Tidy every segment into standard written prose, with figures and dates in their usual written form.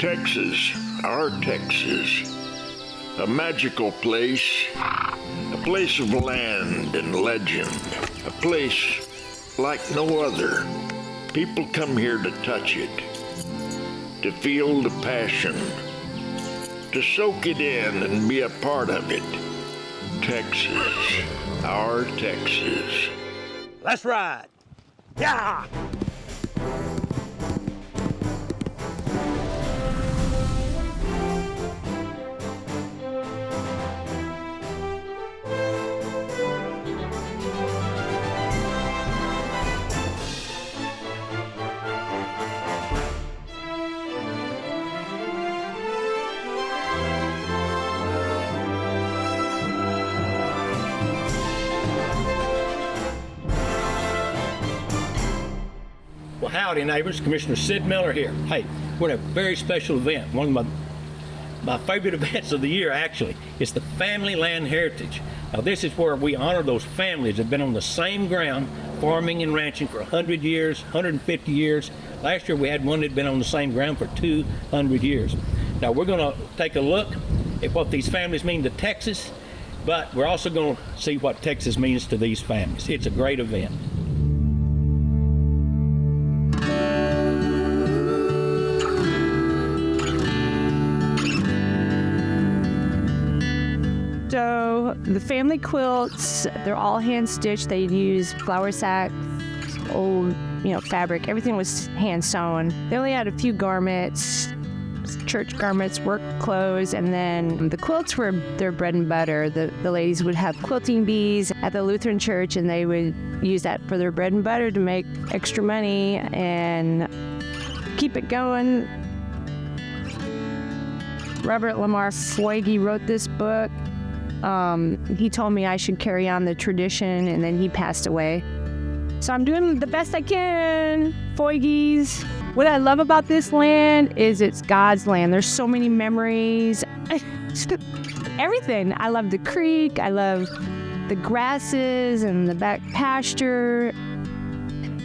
Texas, our Texas, a magical place, a place of land and legend, a place like no other. People come here to touch it, to feel the passion, to soak it in and be a part of it. Texas, our Texas. Let's ride. Yeah! Well, howdy neighbors, Commissioner Sid Miller here. Hey, we're at a very special event, one of my favorite events of the year actually. It's the Family Land Heritage. Now this is where we honor those families that have been on the same ground, farming and ranching for 100 years, 150 years. Last year we had one that had been on the same ground for 200 years. Now we're gonna take a look at what these families mean to Texas, but we're also gonna see what Texas means to these families. It's a great event. So the family quilts, they're all hand stitched. They use flour sacks, old, fabric. Everything was hand sewn. They only had a few garments, church garments, work clothes, and then the quilts were their bread and butter. The ladies would have quilting bees at the Lutheran church, and they would use that for their bread and butter to make extra money and keep it going. Robert Lamar Foigy wrote this book. He told me I should carry on the tradition, and then he passed away. So I'm doing the best I can, Foigies. What I love about this land is it's God's land. There's so many memories. Everything. I love the creek. I love the grasses and the back pasture.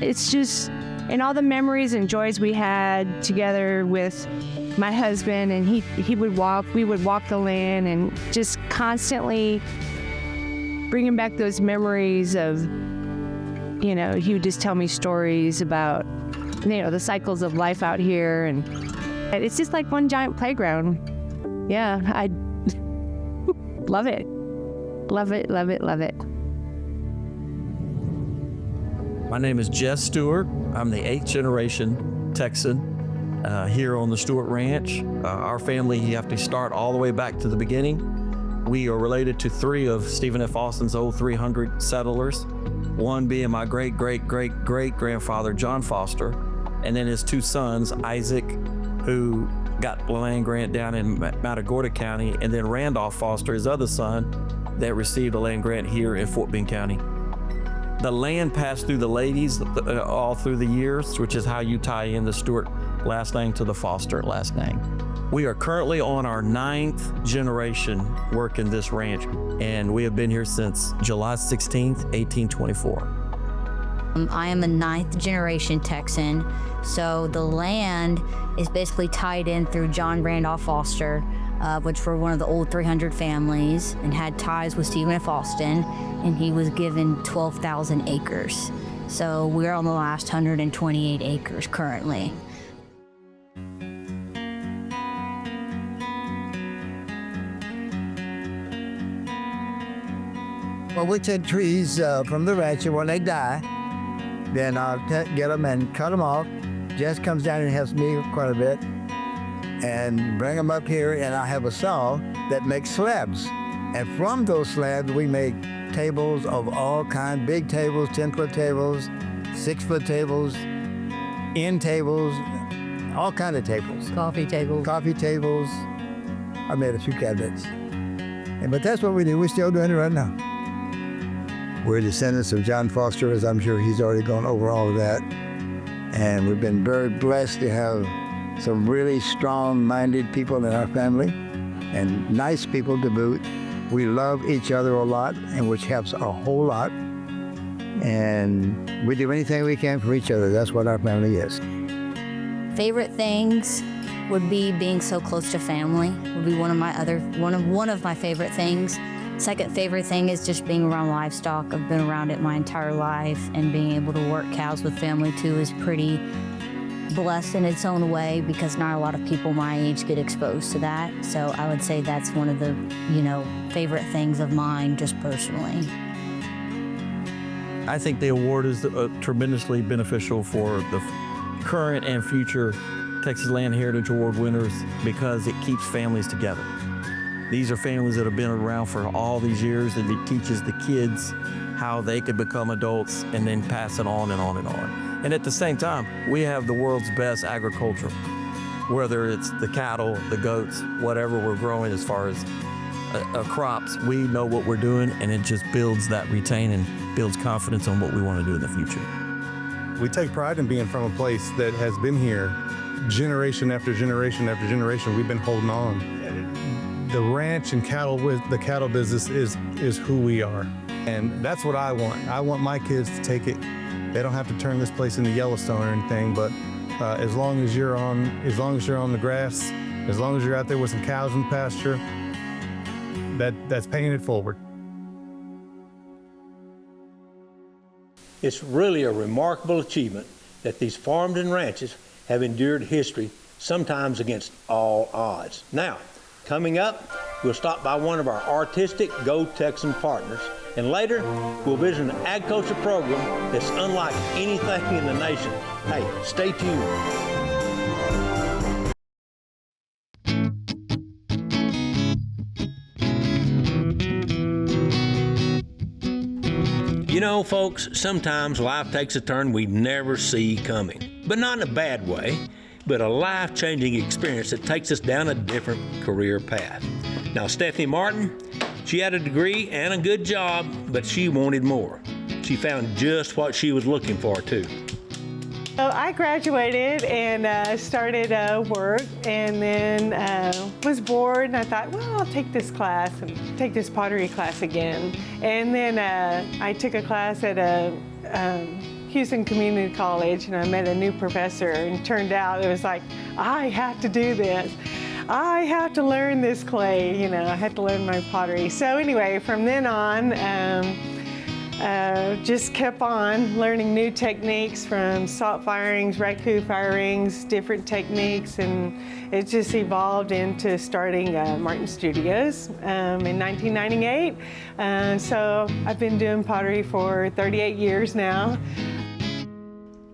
It's just, and all the memories and joys we had together with my husband, and we would walk the land, and just constantly bringing back those memories of, he would just tell me stories about, the cycles of life out here, and it's just like one giant playground. Yeah, I love it. Love it, love it, love it. My name is Jess Stewart. I'm the 8th generation Texan here on the Stewart Ranch. Our family, you have to start all the way back to the beginning. We are related to 3 of Stephen F. Austin's old 300 settlers, one being my great-great-great-great-grandfather, John Foster, and then his 2 sons, Isaac, who got the land grant down in Matagorda County, and then Randolph Foster, his other son, that received a land grant here in Fort Bend County. The land passed through the ladies all through the years, which is how you tie in the Stewart last name to the Foster last name. We are currently on our 9th generation working this ranch, and we have been here since July 16th, 1824. I am a 9th generation Texan, so the land is basically tied in through John Randolph Foster, which were one of the old 300 families and had ties with Stephen F. Austin, and he was given 12,000 acres. So we're on the last 128 acres currently. Well, we take trees from the ranch, and when they die, then I'll get them and cut them off. Jess comes down and helps me quite a bit, and bring them up here, and I have a saw that makes slabs. And from those slabs, we make tables of all kinds, big tables, 10-foot tables, 6-foot tables, end tables, all kind of tables. Coffee tables. Coffee tables. I made a few cabinets. But that's what we do. We're still doing it right now. We're descendants of John Foster, as I'm sure he's already gone over all of that. And we've been very blessed to have some really strong-minded people in our family, and nice people to boot. We love each other a lot, and which helps a whole lot. And we do anything we can for each other. That's what our family is. Favorite things? would be being so close to family. Would be one of my favorite things. Second favorite thing is just being around livestock. I've been around it my entire life, and being able to work cows with family too is pretty blessed in its own way, because not a lot of people my age get exposed to that. So I would say that's one of the, favorite things of mine, just personally. I think the award is tremendously beneficial for the current and future Texas Land Heritage Award winners, because it keeps families together. These are families that have been around for all these years, and it teaches the kids how they could become adults and then pass it on and on and on. And at the same time, we have the world's best agriculture, whether it's the cattle, the goats, whatever we're growing as far as crops. We know what we're doing, and it just builds that retain and builds confidence on what we want to do in the future. We take pride in being from a place that has been here generation after generation after generation. We've been holding on. The ranch and the cattle business is who we are. And that's what I want. I want my kids to take it. They don't have to turn this place into Yellowstone or anything, but as long as you're on the grass, as long as you're out there with some cows in the pasture, that's paying it forward. It's really a remarkable achievement that these farms and ranches have endured history, sometimes against all odds. Now, coming up, we'll stop by one of our artistic Go Texan partners, and later we'll visit an agriculture program that's unlike anything in the nation. Hey, stay tuned. You know, folks, sometimes life takes a turn we never see coming, but not in a bad way, but a life-changing experience that takes us down a different career path. Now, Stephanie Martin, she had a degree and a good job, but she wanted more. She found just what she was looking for, too. So I graduated and started work, and then was bored, and I thought, well, I'll take this class and take this pottery class again. And then I took a class at Houston Community College, and I met a new professor, and it turned out it was like, I have to do this. I have to learn this clay, I had to learn my pottery. So anyway, from then on, just kept on learning new techniques, from salt firings, raku firings, different techniques, and it just evolved into starting Martin Studios in 1998. So I've been doing pottery for 38 years now.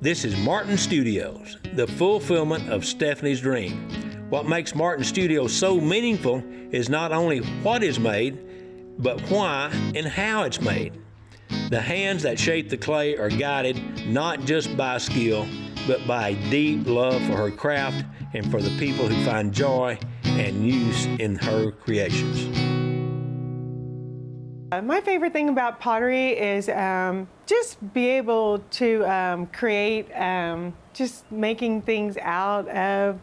This is Martin Studios, the fulfillment of Stephanie's dream. What makes Martin Studios so meaningful is not only what is made, but why and how it's made. The hands that shape the clay are guided not just by skill, but by a deep love for her craft and for the people who find joy and use in her creations. My favorite thing about pottery is just be able to create, just making things out of,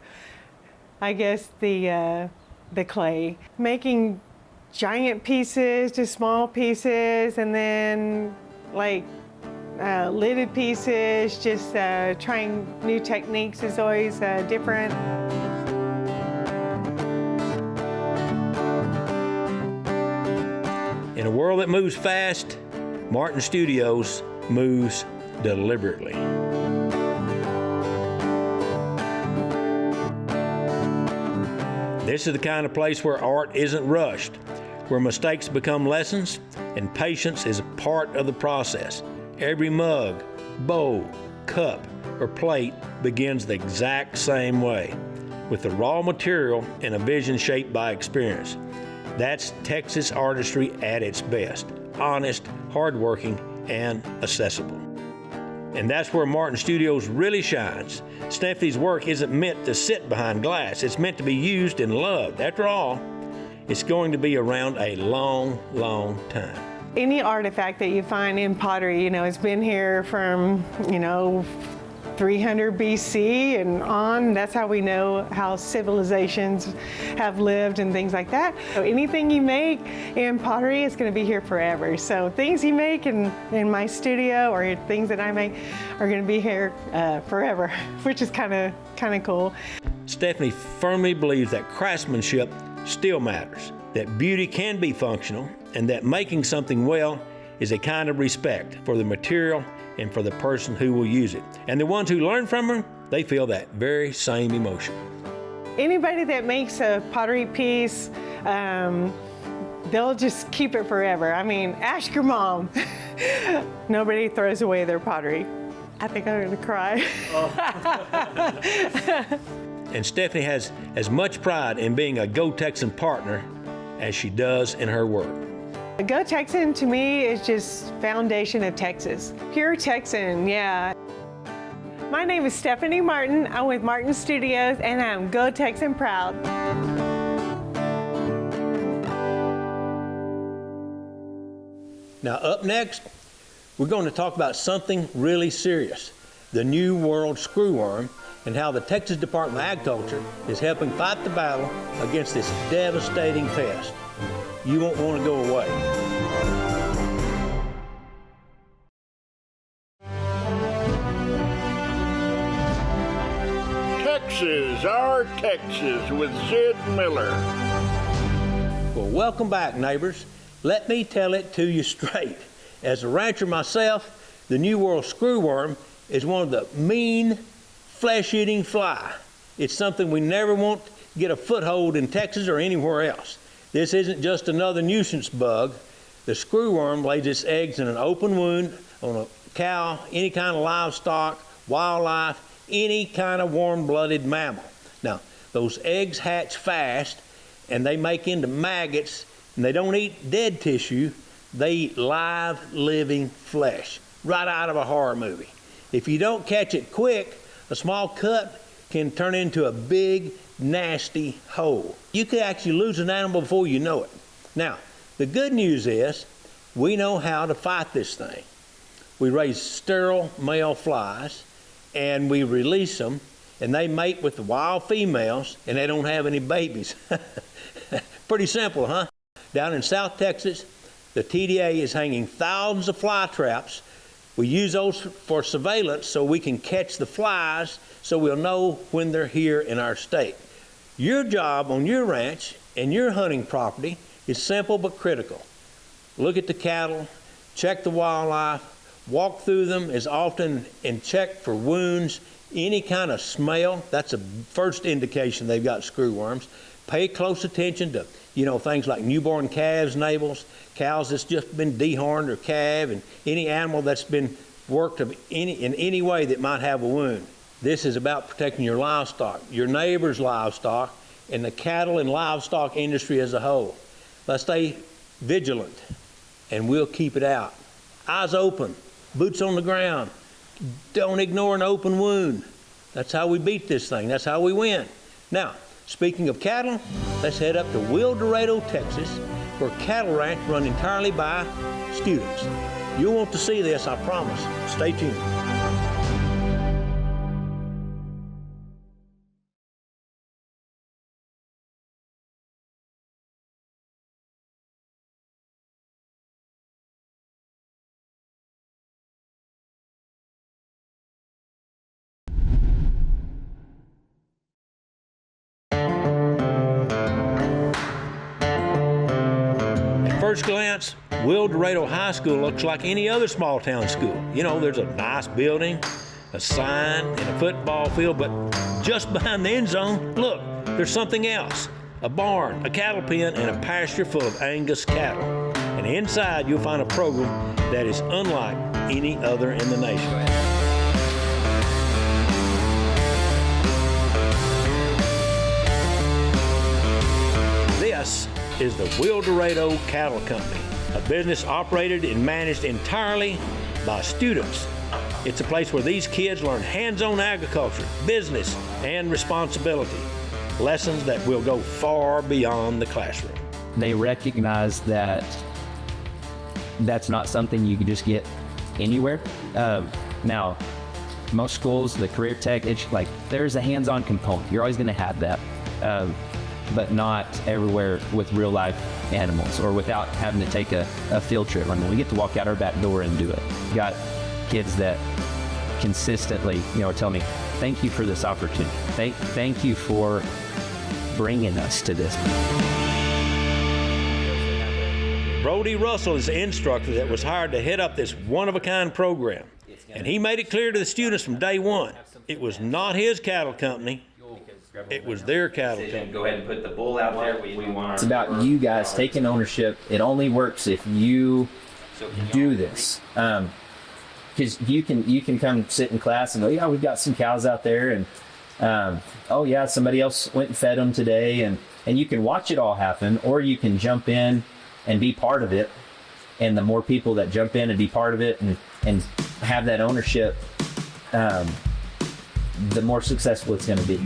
I guess, the clay. Making giant pieces to small pieces, and then like lidded pieces, just trying new techniques is always different. In a world that moves fast, Martin Studios moves deliberately. This is the kind of place where art isn't rushed, where mistakes become lessons and patience is a part of the process. Every mug, bowl, cup, or plate begins the exact same way, with the raw material and a vision shaped by experience. That's Texas artistry at its best, honest, hardworking, and accessible. And that's where Martin Studios really shines. Stephanie's work isn't meant to sit behind glass. It's meant to be used and loved. After all, it's going to be around a long, long time. Any artifact that you find in pottery, it's been here from, 300 BC and on. That's how we know how civilizations have lived and things like that. So anything you make in pottery is going to be here forever. So things you make in my studio or things that I make are going to be here forever, which is kind of cool. Stephanie firmly believes that craftsmanship still matters, that beauty can be functional, and that making something well is a kind of respect for the material and for the person who will use it. And the ones who learn from her, they feel that very same emotion. Anybody that makes a pottery piece, they'll just keep it forever. I mean, ask your mom. Nobody throws away their pottery. I think I'm gonna cry. And Stephanie has as much pride in being a Go Texan partner as she does in her work. Go Texan to me is just foundation of Texas. Pure Texan, yeah. My name is Stephanie Martin. I'm with Martin Studios, and I'm Go Texan proud. Now up next, we're going to talk about something really serious, the New World Screwworm, and how the Texas Department of Agriculture is helping fight the battle against this devastating pest. You won't want to go away. Texas, our Texas with Sid Miller. Well, welcome back, neighbors. Let me tell it to you straight. As a rancher myself, the New World Screwworm is one of the mean, flesh-eating fly. It's something we never want to get a foothold in Texas or anywhere else. This isn't just another nuisance bug. The screwworm lays its eggs in an open wound on a cow, any kind of livestock, wildlife, any kind of warm-blooded mammal. Now, those eggs hatch fast, and they make into maggots, and they don't eat dead tissue. They eat live, living flesh, right out of a horror movie. If you don't catch it quick, a small cut can turn into a big, nasty hole. You could actually lose an animal before you know it. Now, the good news is we know how to fight this thing. We raise sterile male flies, and we release them, and they mate with the wild females, and they don't have any babies. Pretty simple, huh? Down in South Texas, the TDA is hanging thousands of fly traps. We use those for surveillance so we can catch the flies so we'll know when they're here in our state. Your job on your ranch and your hunting property is simple but critical. Look at the cattle, check the wildlife, walk through them as often and check for wounds, any kind of smell. That's a first indication they've got screwworms. Pay close attention to things like newborn calves' navels, cows that's just been dehorned or calved, and any animal that's been worked in any way that might have a wound. This is about protecting your livestock, your neighbor's livestock, and the cattle and livestock industry as a whole. Let's stay vigilant, and we'll keep it out. Eyes open, boots on the ground. Don't ignore an open wound. That's how we beat this thing. That's how we win. Now, speaking of cattle, let's head up to Will Dedo, Texas, for a cattle ranch run entirely by students. You'll want to see this, I promise. Stay tuned. First glance, Will Dedo High School looks like any other small town school. There's a nice building, a sign, and a football field, but just behind the end zone, look, there's something else. A barn, a cattle pen, and a pasture full of Angus cattle. And inside, you'll find a program that is unlike any other in the nation. This is the Will Dedo Cattle Company, a business operated and managed entirely by students. It's a place where these kids learn hands-on agriculture, business, and responsibility, lessons that will go far beyond the classroom. They recognize that that's not something you can just get anywhere. Now, most schools, the career tech, it's like there's a hands-on component. You're always going to have that. But not everywhere with real life animals or without having to take a field trip. I mean, we get to walk out our back door and do it. Got kids that consistently, are telling me, thank you for this opportunity. Thank you for bringing us to this. Brody Russell is the instructor that was hired to head up this one-of-a-kind program. And he made it clear to the students from day one, it was not his cattle company, it was their cattle company. Go ahead and put the bull out there. It's about you guys taking ownership. It only works if you do this. Because you can come sit in class and go, yeah, we've got some cows out there, and oh yeah, somebody else went and fed them today, and you can watch it all happen, or you can jump in and be part of it. And the more people that jump in and be part of it and have that ownership, the more successful it's going to be.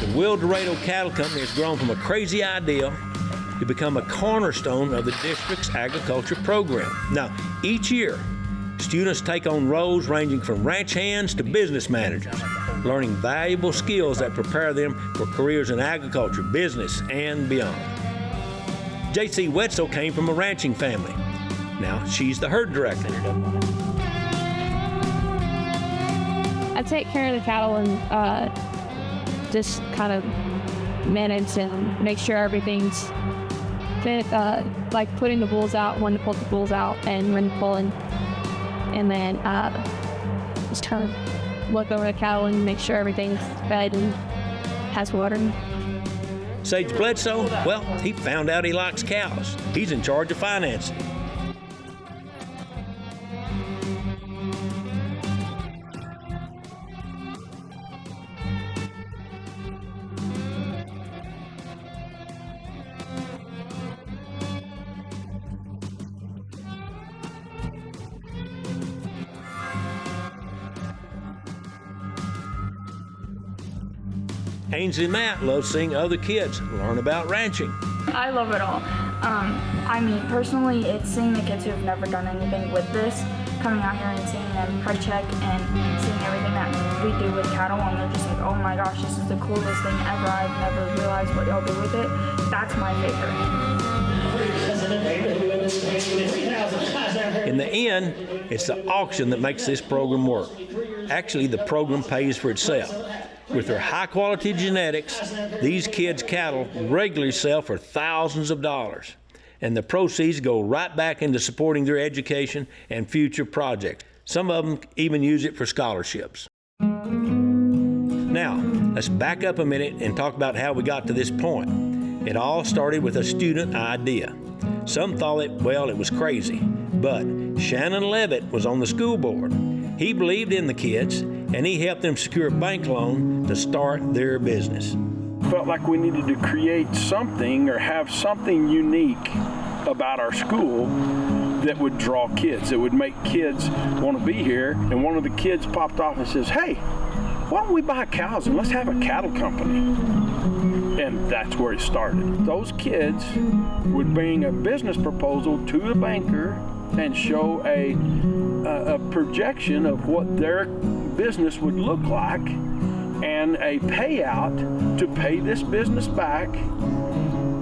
The Will Dedo Cattle Company has grown from a crazy idea to become a cornerstone of the district's agriculture program. Now, each year, students take on roles ranging from ranch hands to business managers, learning valuable skills that prepare them for careers in agriculture, business, and beyond. J.C. Wetzel came from a ranching family. Now, she's the herd director. I take care of the cattle and just kind of manage and make sure everything's fit, like putting the bulls out, when to pull the bulls out, and when to pull in. And then just kind of look over the cattle and make sure everything's fed and has water. Sage Bledsoe, well, he found out he likes cows. He's in charge of financing. Ainsley Matt loves seeing other kids learn about ranching. I love it all. I mean, personally, it's seeing the kids who have never done anything with this, coming out here and seeing them pride check and seeing everything that we do with cattle, and they're just like, oh my gosh, this is the coolest thing ever. I've never realized what y'all do with it. That's my favorite. In the end, it's the auction that makes this program work. Actually, the program pays for itself. With their high-quality genetics, these kids' cattle regularly sell for thousands of dollars, and the proceeds go right back into supporting their education and future projects. Some of them even use it for scholarships. Now, let's back up a minute and talk about how we got to this point. It all started with a student idea. Some thought it was crazy, but Shannon Levitt was on the school board. He believed in the kids, and he helped them secure a bank loan to start their business. Felt like we needed to create something or have something unique about our school that would draw kids, that would make kids want to be here. And one of the kids popped off and says, hey, why don't we buy cows and let's have a cattle company? And that's where it started. Those kids would bring a business proposal to the banker and show a projection of what their business would look like and a payout to pay this business back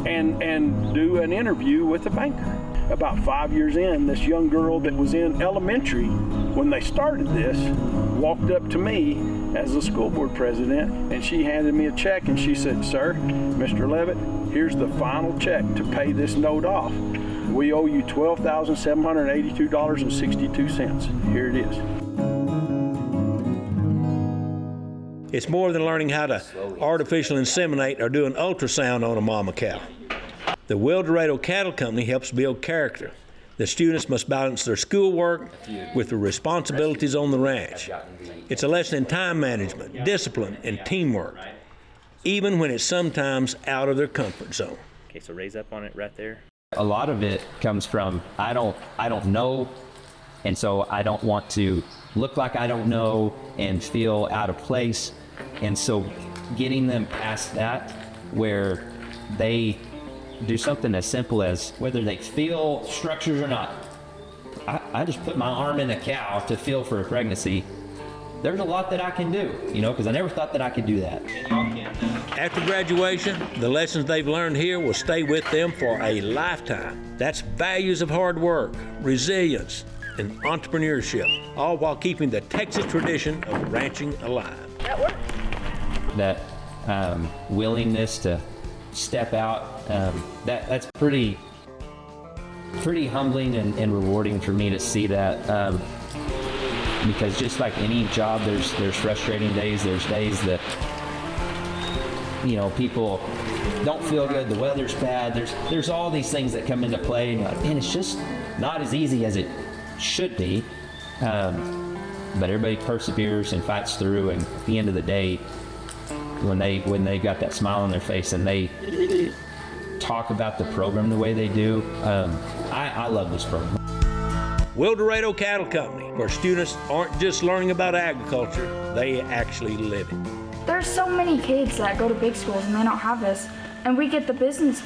and do an interview with the banker. About 5 years in, this young girl that was in elementary when they started this walked up to me as the school board president, and she handed me a check and she said, sir, Mr. Levitt, here's the final check to pay this note off. We owe you $12,782.62. Here it is. It's more than learning how to artificial inseminate or do an ultrasound on a mama cow. The Will Dedo Cattle Company helps build character. The students must balance their schoolwork with the responsibilities on the ranch. It's a lesson in time management, discipline, and teamwork, even when it's sometimes out of their comfort zone. Okay, so raise up on it right there. A lot of it comes from I don't know, and so I don't want to look like I don't know and feel out of place. And so getting them past that, where they do something as simple as whether they feel structures or not. I just put my arm in a cow to feel for a pregnancy. There's a lot that I can do, because I never thought that I could do that. After graduation, the lessons they've learned here will stay with them for a lifetime. That's values of hard work, resilience, and entrepreneurship, all while keeping the Texas tradition of ranching alive. That willingness to step out, that's pretty humbling and rewarding for me to see that. Because just like any job, there's frustrating days. There's days that, you know, people don't feel good, the weather's bad. There's all these things that come into play, and you're like, man, it's just not as easy as it should be. But everybody perseveres and fights through, and at the end of the day, when they got that smile on their face and they talk about the program the way they do, I love this program. Will Dedo Cattle Company, where students aren't just learning about agriculture, they actually live it. There's so many kids that go to big schools and they don't have this, and we get the business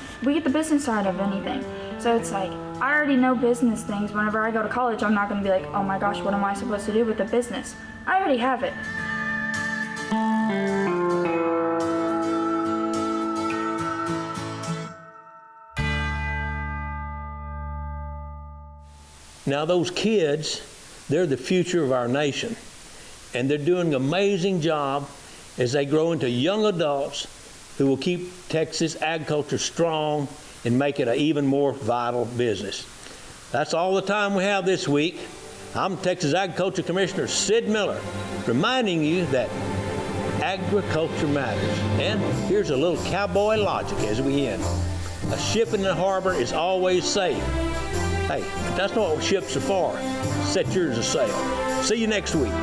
side of anything. So it's like, I already know business things. Whenever I go to college, I'm not going to be like, oh my gosh, what am I supposed to do with the business? I already have it. Now those kids, they're the future of our nation, and they're doing an amazing job as they grow into young adults who will keep Texas agriculture strong and make it an even more vital business. That's all the time we have this week. I'm Texas Agriculture Commissioner Sid Miller, reminding you that agriculture matters. And here's a little cowboy logic as we end. A ship in the harbor is always safe. Hey, that's not what ships are for. Set yours a sail. See you next week.